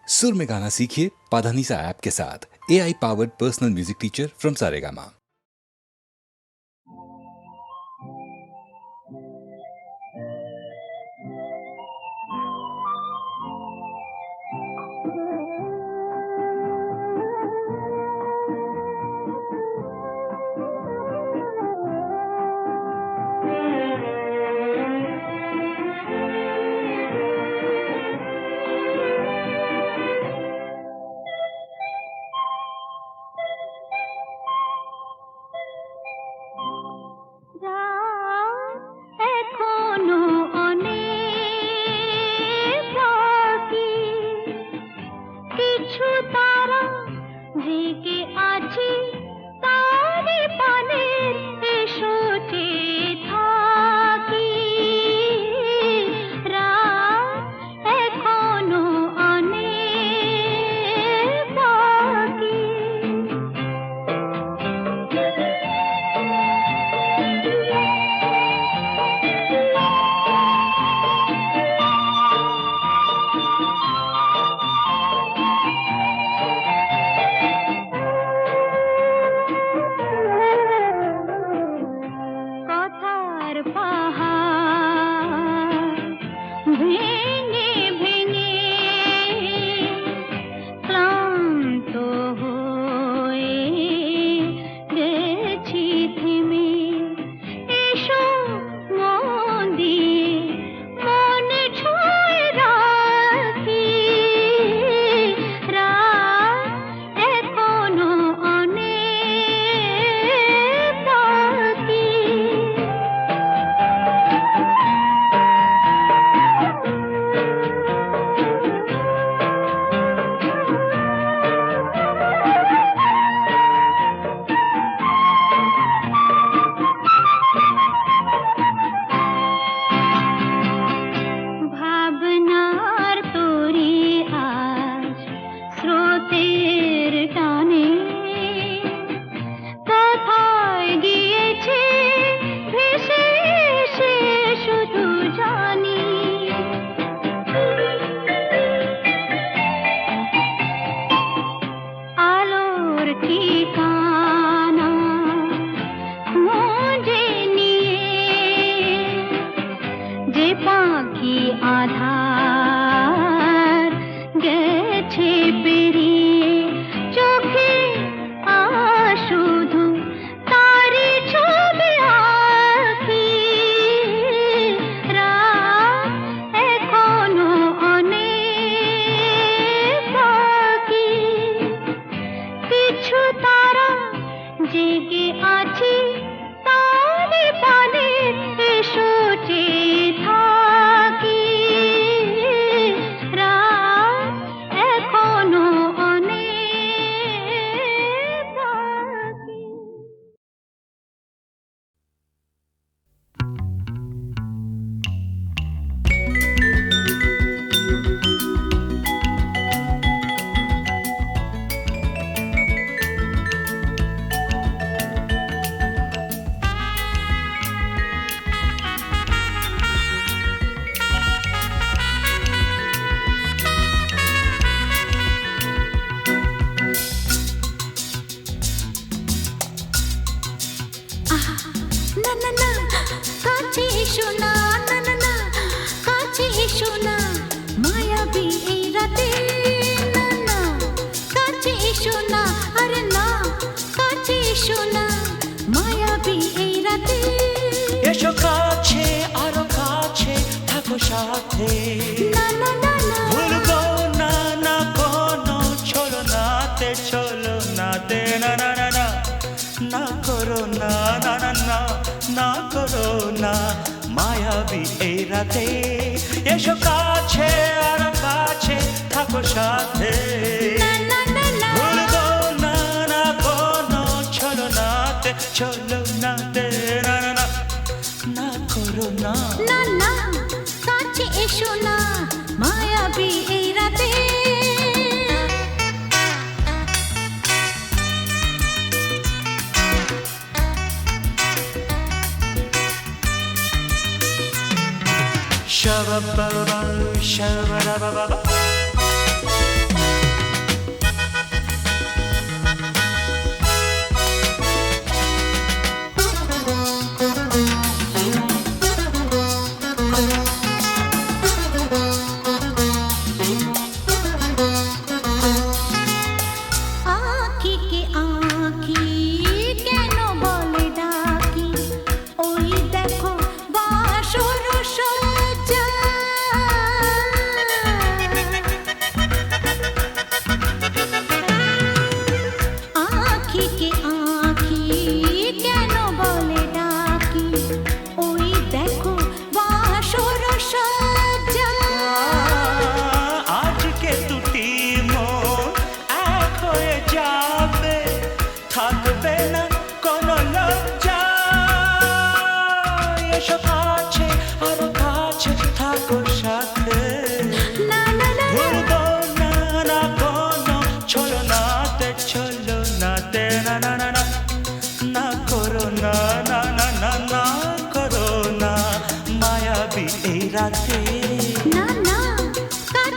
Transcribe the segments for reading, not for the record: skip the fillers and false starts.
सुर में गाना सीखिए पाधानीसा ऐप के साथ। AI powered personal music teacher from Saregama.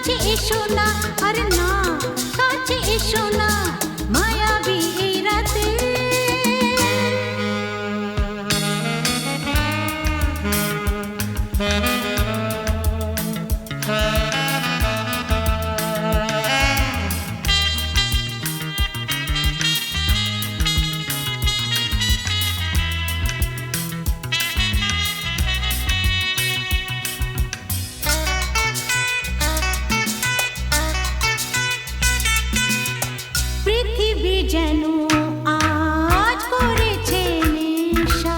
কাছে এসো না আরে না কাছে এসো না মায়াবী এই রাতে পৃথিবী যেন আজ করেছে নেশা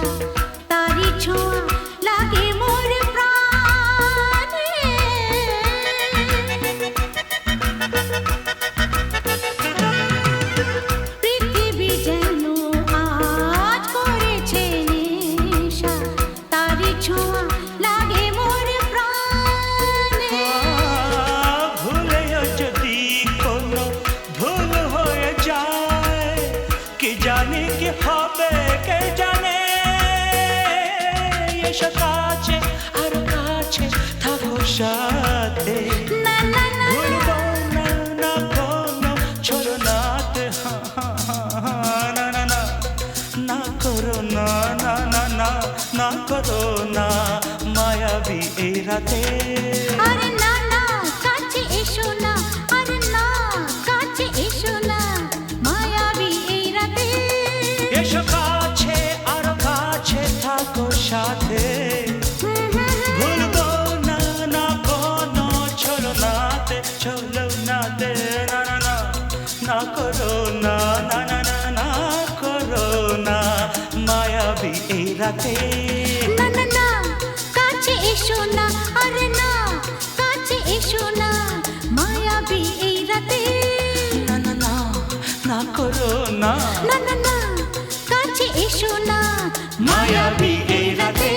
তারি ছোঁয়া লাগে মোর প্রাণে পৃথিবী যেন আজ করেছে নেশা তারি ছোঁয়া লাগে মোর প্রাণে ভুলেও যদি কোনো ভুল হয়ে যায় কে জানে কি হবে কে জানে এসো কাছে আর কাছে থাকো সাথে না না না ভুলবো না না কোনো ছলনাতে না না না না করো না না না না না করো না মায়াবী এই রাতে আরে না না কাছে এসো না আরে না কাছে এসো না মায়াবী এই রাতে এসো কাছে আর কাছে থাকো সাথে ভুলবো না না কোনো ছলনাতে না না না না করো না না না না না করো না মায়াবী এই রাতে না না না কাছে এসো না আরে না কাছে এসো না মায়াবী এই রাতে না না না না করো না না না না কাছে এসো না মায়াবী এই রাতে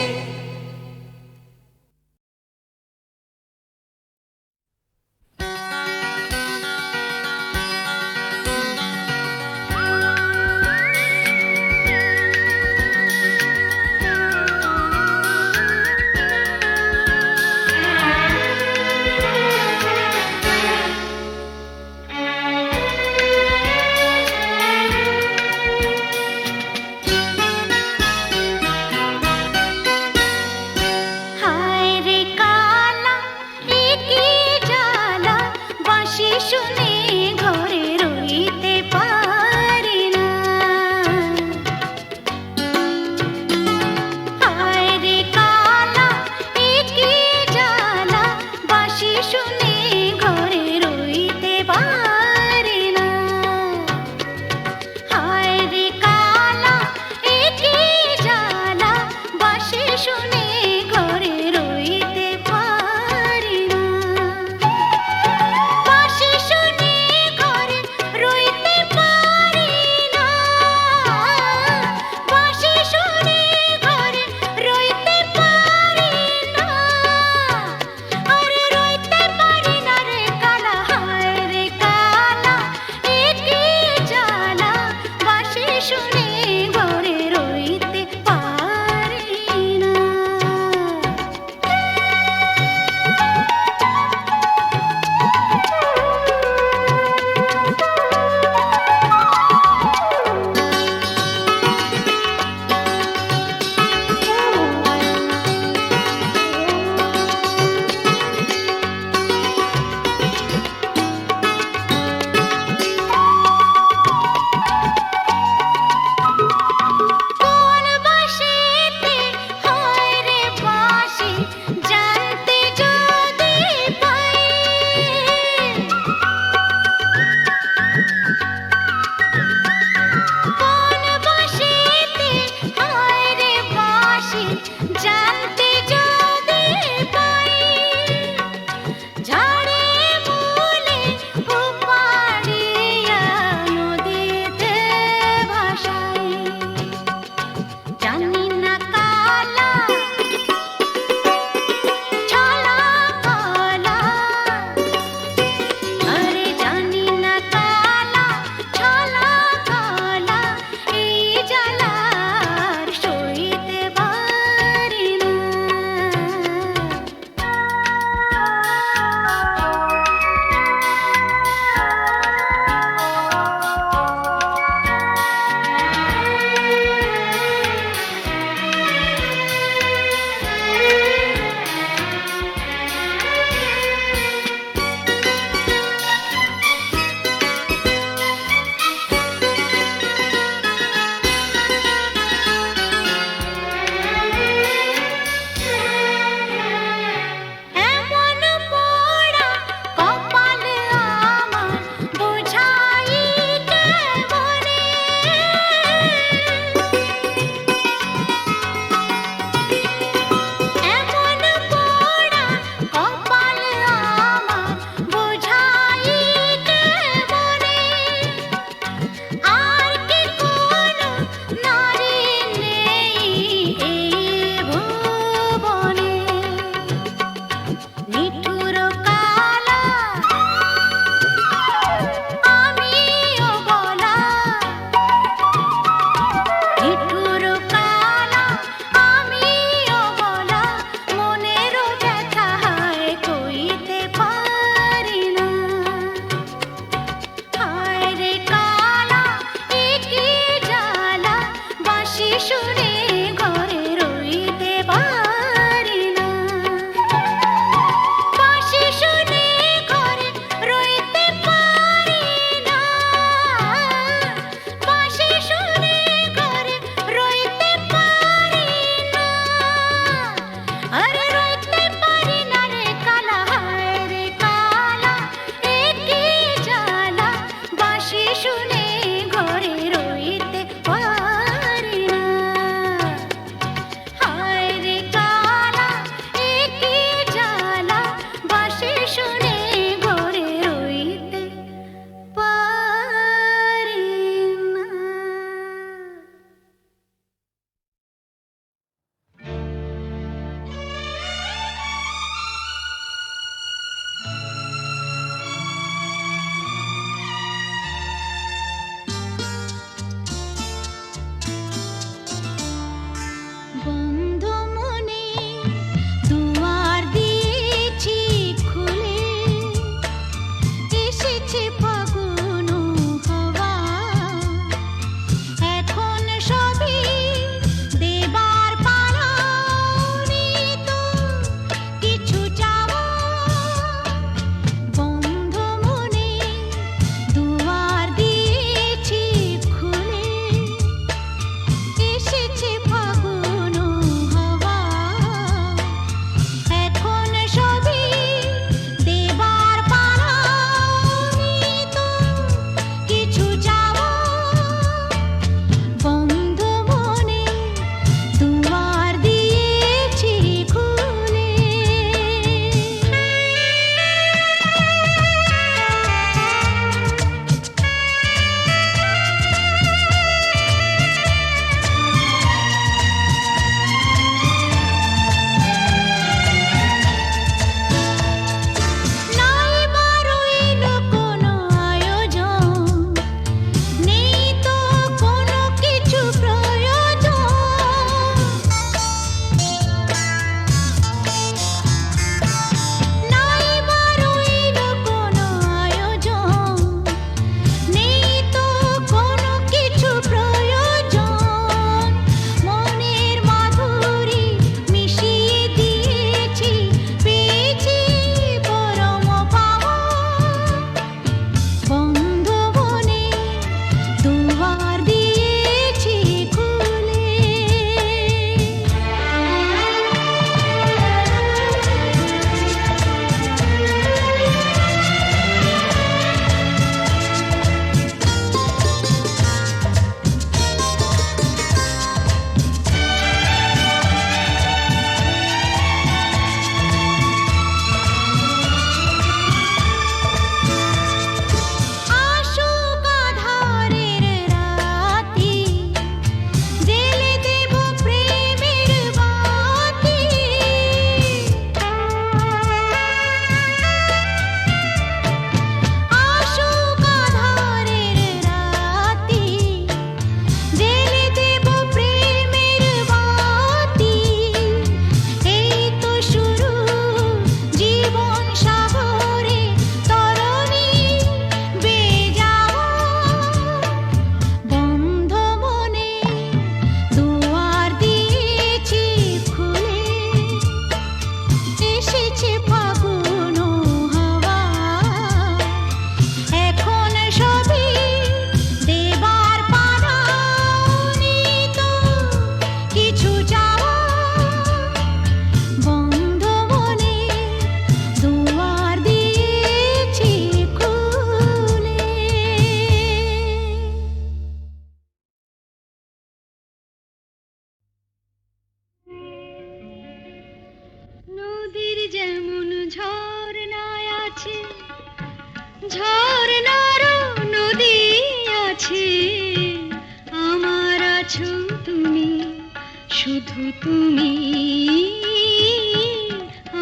শুধু তুমি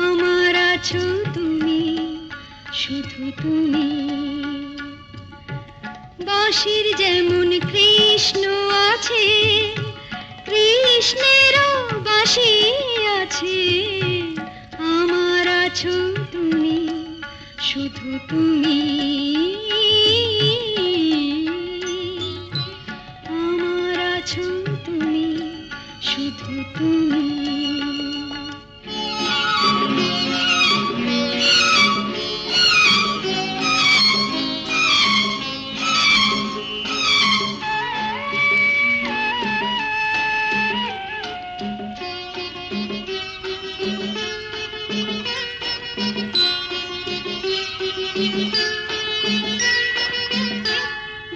আমার আছো তুমি শুধু তুমি বাঁশির যেমন কৃষ্ণ আছে কৃষ্ণেরও বাঁশি আছে আমার আছো তুমি শুধু তুমি আমার আছো তুমি শুধু তুমি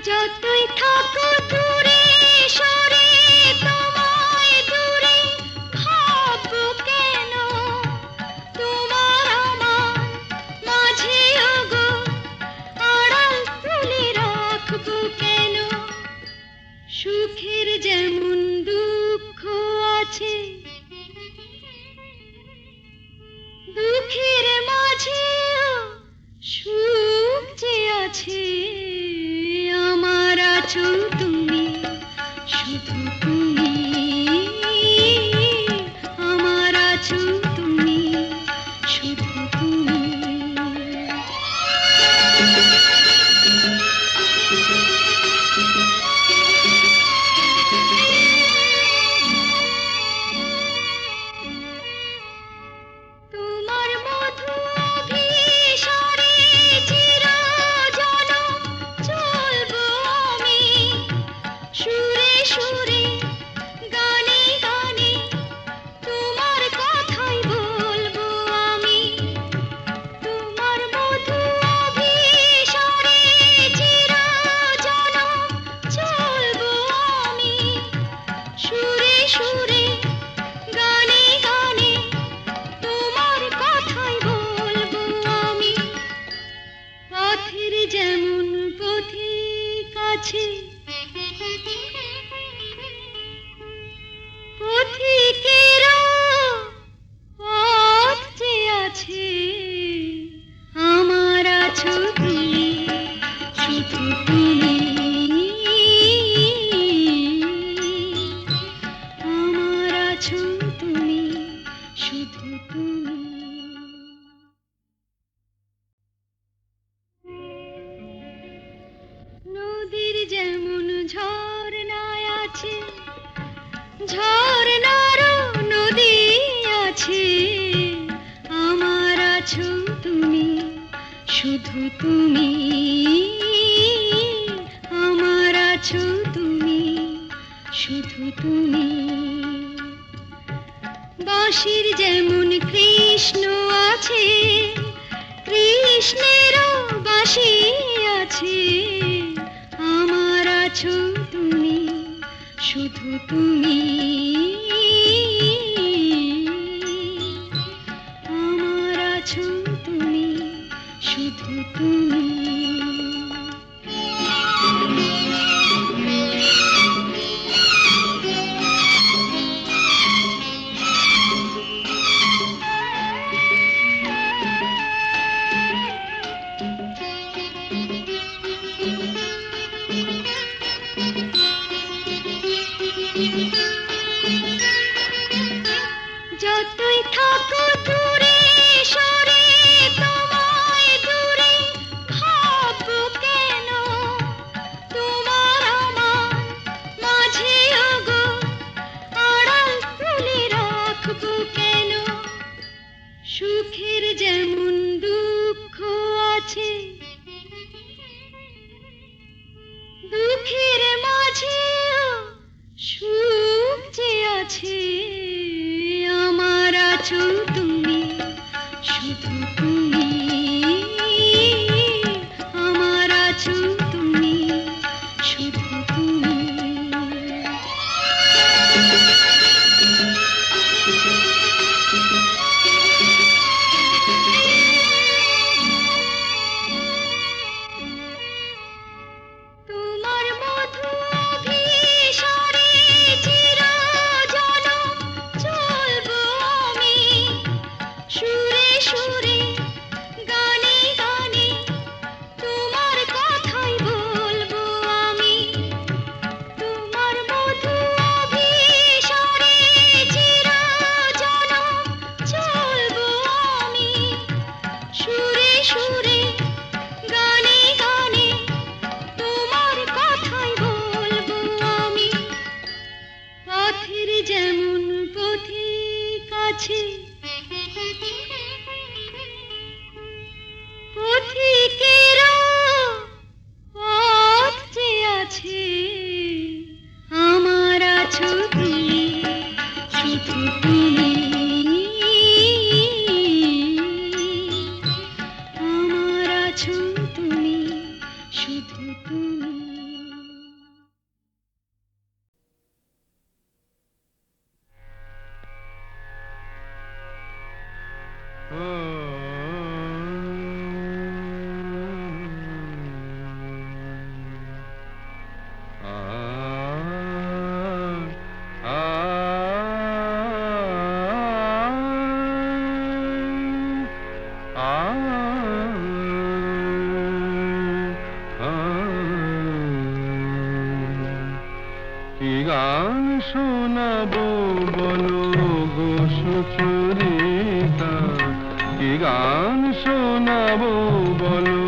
যতই থাকো দূরে সরে তোমায় দূরে ভাববো কেন তোমার আমার মাঝে ওগো আড়াল তুলে রাখবো কেন সুখের যেমন দুঃখ আছে দুঃখের মাঝেও সুখ যে আছে আমার আছো তুমি শুধু তুমি আমার আছো তুমি শুধু তুমি তোমার মধু অভিসারে চিরজনম চলবো আমি সুরে সুরে গানে গানে তোমার কথাই বলবো আমি তোমার মধু অভিসারে চিরজনম চলবো আমি সুরে সুরে গানে গানে তোমার কথাই বলবো আমি পথের যেমন পথিক আছে পথিকেরও পথ যে আছে আমার আছো তুমি শুধু তুমি আমার আছো তুমি শুধু তুমি নদীর যেমন ঝর্ণায় আছে ঝর্ণারও নদী আছে আমার আছো তুমি শুধু তুমি আমার আছো তুমি শুধু তুমি বাঁশির যেমন কৃষ্ণ আছে কৃষ্ণেরও বাঁশি আছে আমার আছো তুমি শুধু তুমি আমার আছো তুমি শুধু তুমি যতই থাকো দূরে সরে তোমায় দূরে ভাববো কেন তোমার আমার মাঝে ওগো আড়াল তুলে রাখবো কেন সুখের যেমন দুঃখ আছে দুঃখের মাঝেও সুখ যে আছে আমার আছো তুমি শুধু তুমি আমার আছো তুমি শুধু তুমি তোমার মধু অভিসারে চিরজনম শুধু তুমি। কি গান শোনাবো বলো গো সুচরিতা, কি গান শোনাবো বলো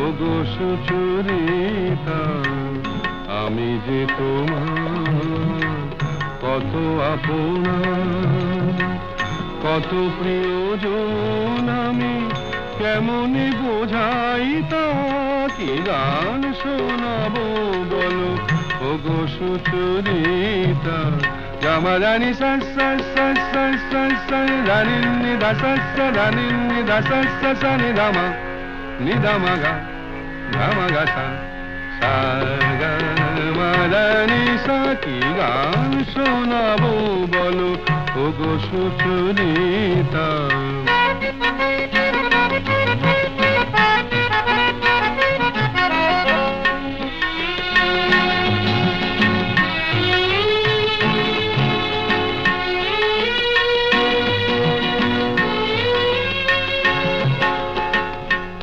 ও গো সুচরিতা, আমি যে তোমার কত আপনা, কত প্রিয়জন আমি কেমনে বোঝাই তা, কি গান শোনাবো বলো ও গো সুচরিতা। জামারানি রানি নিদা রানি নিদা সা নিদামা নিদামা গা গামা গা সা গা মারানি সা, কি গান শোনাবো বলো ও গো সুচরিতা।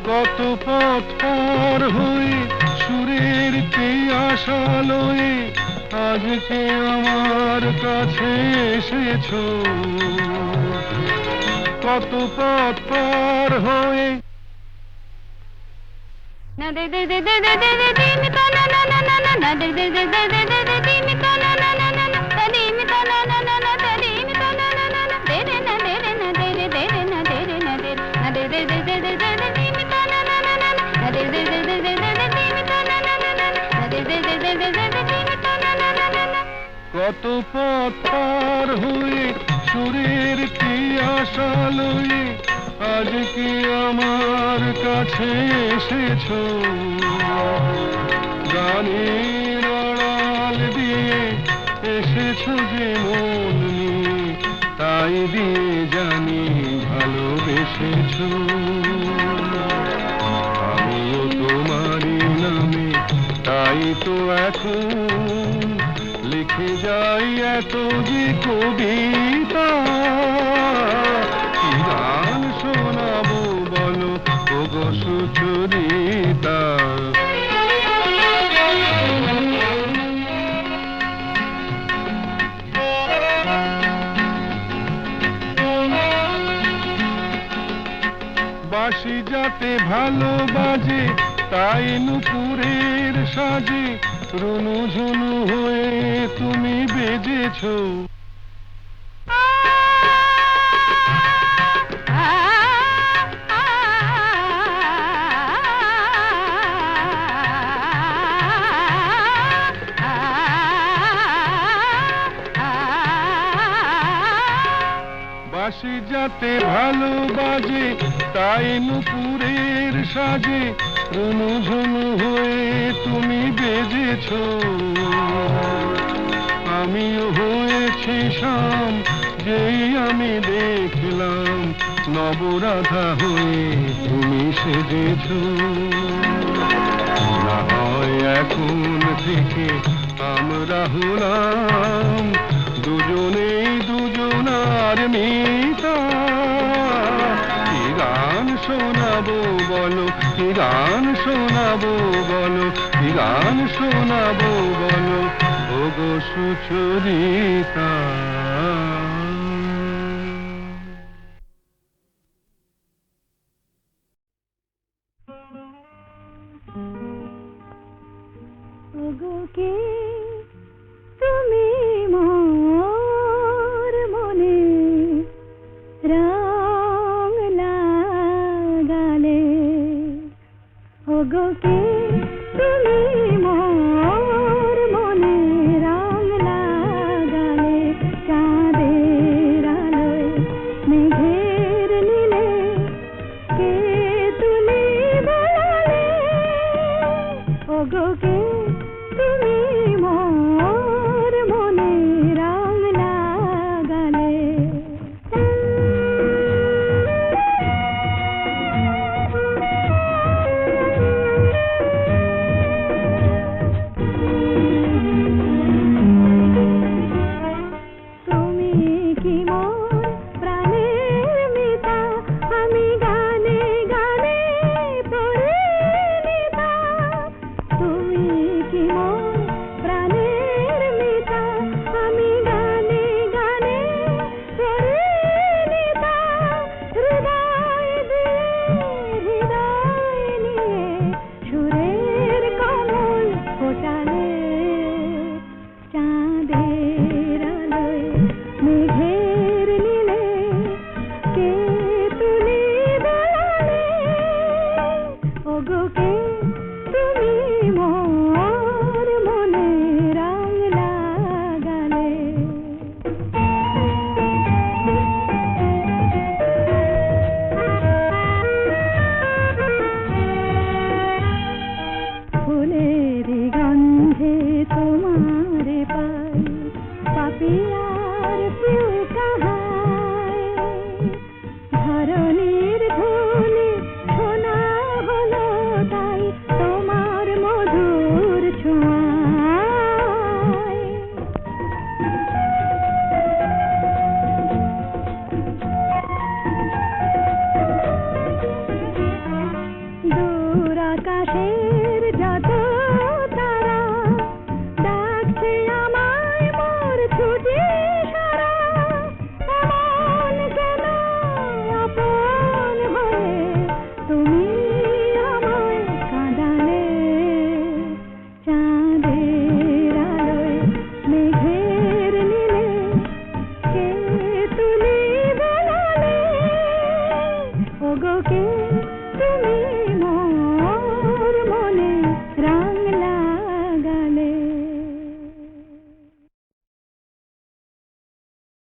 কত পথ পার হয়ে সুরের পিয়াসা লয়ে আজকে আমার কাছে এসেছো, কত পথ পার হয়ে না দে দে দে দে দে দে দে দে মি তা না না না না না দে দে দে দে দে দে দে দে মি তা না না না না না তা দে মি তা না না না না তা দে মি তা না না না না দে রে না দে রে না দে রে দে রে না দে রে না দে না দে দে দে দে দে দে দে মি তা না না না না না দে দে দে দে দে দে দে মি তা না না না না না দে দে দে দে দে দে দে মি তা না না না না। কত পথ পার হয়ে সুরের পিয়াসা লয়ে আজকে আমার কাছে এসেছো, গানের আড়াল দিয়ে এসেছো যে মন নিয়ে, তাই দিয়ে জানি ভালোবেসেছো। আমিও তোমারই নামে তাই তো এখন লিখে যাই এত যে কবিতা, কি গান শোনাবো বলো ও গো সুচরিতা। বাঁশি যাতে ভালো বাজে তাই নুপুরের সাজে রুনু ঝুনু হয়ে তুমি বেজেছো, বাঁশি যাতে ভালো বাজে তাই নুপুরের সাজে রুনু ঝুনু হয়ে তুমি বেজেছো, আমিও হয়েছি শাম যেই আমি দেখলাম নবরাধা হয়ে তুমি সেজেছো। না হয় এখন থেকে আমরা হলাম দুজনেই দুজনার মিতা, কি গান শোনাবো বলো, কি গান শোনাবো বলো, কি গান শোনাবো বলো ও গো সুচরিতা। ওগো কে তুমি মোর মনে রং লাগালে, ওগো কে তুমি মোর মনে রং লাগালে, চাঁদের আলোয় মেঘের নীলে কে তুলি বলালে, ওগো কে তুমি মোর মনে রং লাগালে তুমি কি মোর প্রাণের মিতা আমি গানে গানে পরিণীতা তুমি কি মোর প্রাণের মিতা আমি গানে গানে পরিণীতা হৃদয় দিয়ে হৃদয় নিয়ে সুরের কমল ফোটালে চাঁদের আলোয় মেঘের নীলে কে তুলি দোলালে ওগো কে তুমি মোর মনে রং লাগালে ফুলের গন্ধে তোমার পাই পাপিয়ার প্রিয় কাহায় ধরণীর ধুলি শোনা হলো তাই তোমার মধুর ছোঁয়ায় দূর আকাশের যত তারা ডাকছে আমায় মোর ছুটি সারা এমন কেন আপন হয়ে তুমি আমায় কাঁদালে চাঁদের আলোয় মেঘের নীলে কে তুলি দোলালে ওগো কে তুমি